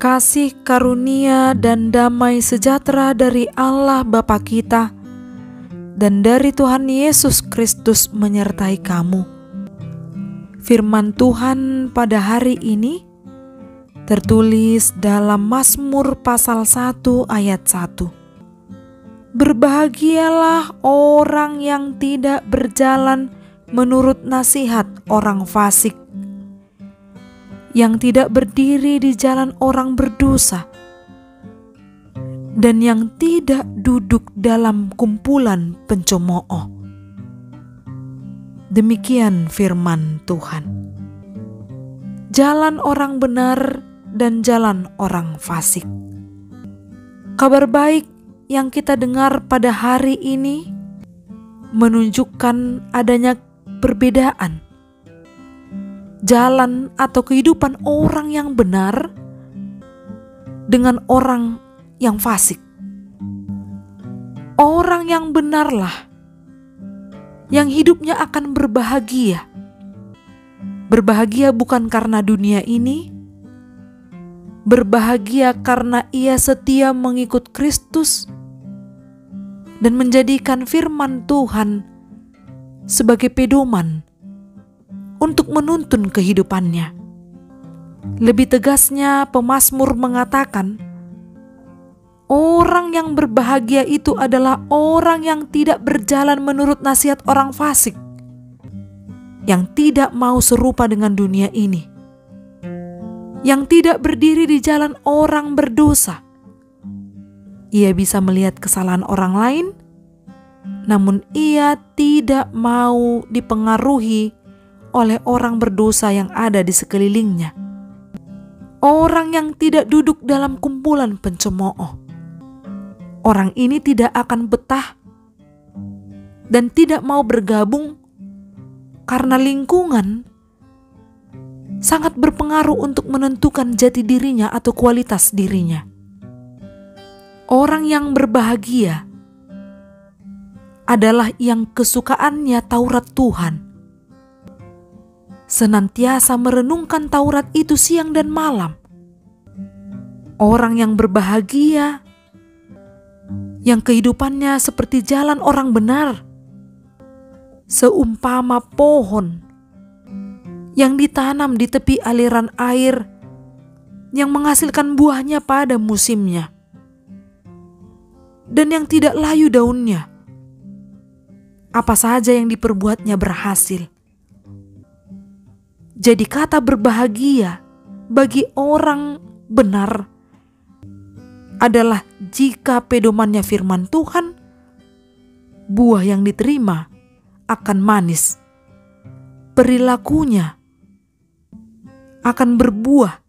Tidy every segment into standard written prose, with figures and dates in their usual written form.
Kasih karunia dan damai sejahtera dari Allah Bapa kita dan dari Tuhan Yesus Kristus menyertai kamu. Firman Tuhan pada hari ini tertulis dalam Mazmur pasal 1 ayat 1. Berbahagialah orang yang tidak berjalan menurut nasihat orang fasik, yang tidak berdiri di jalan orang berdosa, dan yang tidak duduk dalam kumpulan pencemooh. Demikian firman Tuhan. Jalan orang benar dan jalan orang fasik. Kabar baik yang kita dengar pada hari ini menunjukkan adanya perbedaan jalan atau kehidupan orang yang benar dengan orang yang fasik. Orang yang benarlah yang hidupnya akan berbahagia. Berbahagia bukan karena dunia ini, berbahagia karena ia setia mengikut Kristus dan menjadikan firman Tuhan sebagai pedoman untuk menuntun kehidupannya. Lebih tegasnya, pemazmur mengatakan, orang yang berbahagia itu adalah orang yang tidak berjalan menurut nasihat orang fasik, yang tidak mau serupa dengan dunia ini, yang tidak berdiri di jalan orang berdosa. Ia bisa melihat kesalahan orang lain, namun ia tidak mau dipengaruhi oleh orang berdosa yang ada di sekelilingnya. Orang yang tidak duduk dalam kumpulan pencemooh. Orang ini tidak akan betah dan tidak mau bergabung karena lingkungan sangat berpengaruh untuk menentukan jati dirinya atau kualitas dirinya. Orang yang berbahagia adalah yang kesukaannya Taurat Tuhan, senantiasa merenungkan Taurat itu siang dan malam. Orang yang berbahagia, yang kehidupannya seperti jalan orang benar, seumpama pohon yang ditanam di tepi aliran air, yang menghasilkan buahnya pada musimnya, dan yang tidak layu daunnya. Apa saja yang diperbuatnya berhasil. Jadi kata berbahagia bagi orang benar adalah jika pedomannya firman Tuhan, buah yang diterima akan manis. Perilakunya akan berbuah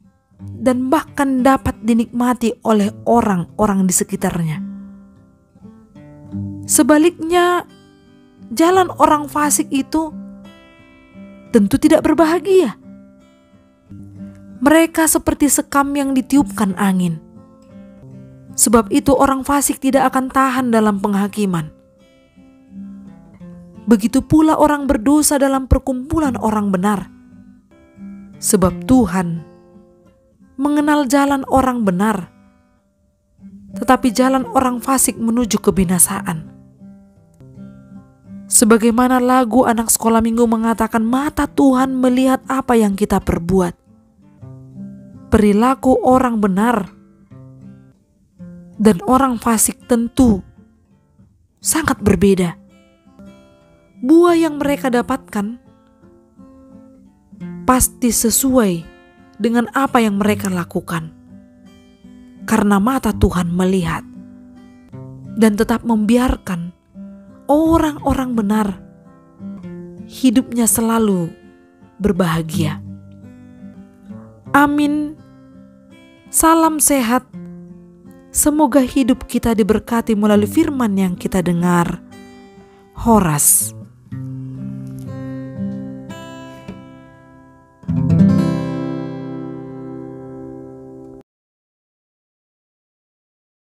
dan bahkan dapat dinikmati oleh orang-orang di sekitarnya. Sebaliknya, jalan orang fasik itu tentu tidak berbahagia. Mereka seperti sekam yang ditiupkan angin. Sebab itu orang fasik tidak akan tahan dalam penghakiman. Begitu pula orang berdosa dalam perkumpulan orang benar. Sebab Tuhan mengenal jalan orang benar, tetapi jalan orang fasik menuju kebinasaan. Sebagaimana lagu anak sekolah minggu mengatakan, mata Tuhan melihat apa yang kita perbuat. Perilaku orang benar dan orang fasik tentu sangat berbeda. Buah yang mereka dapatkan pasti sesuai dengan apa yang mereka lakukan. Karena mata Tuhan melihat dan tetap membiarkan orang-orang benar hidupnya selalu berbahagia. Amin. Salam sehat. Semoga hidup kita diberkati melalui firman yang kita dengar. Horas.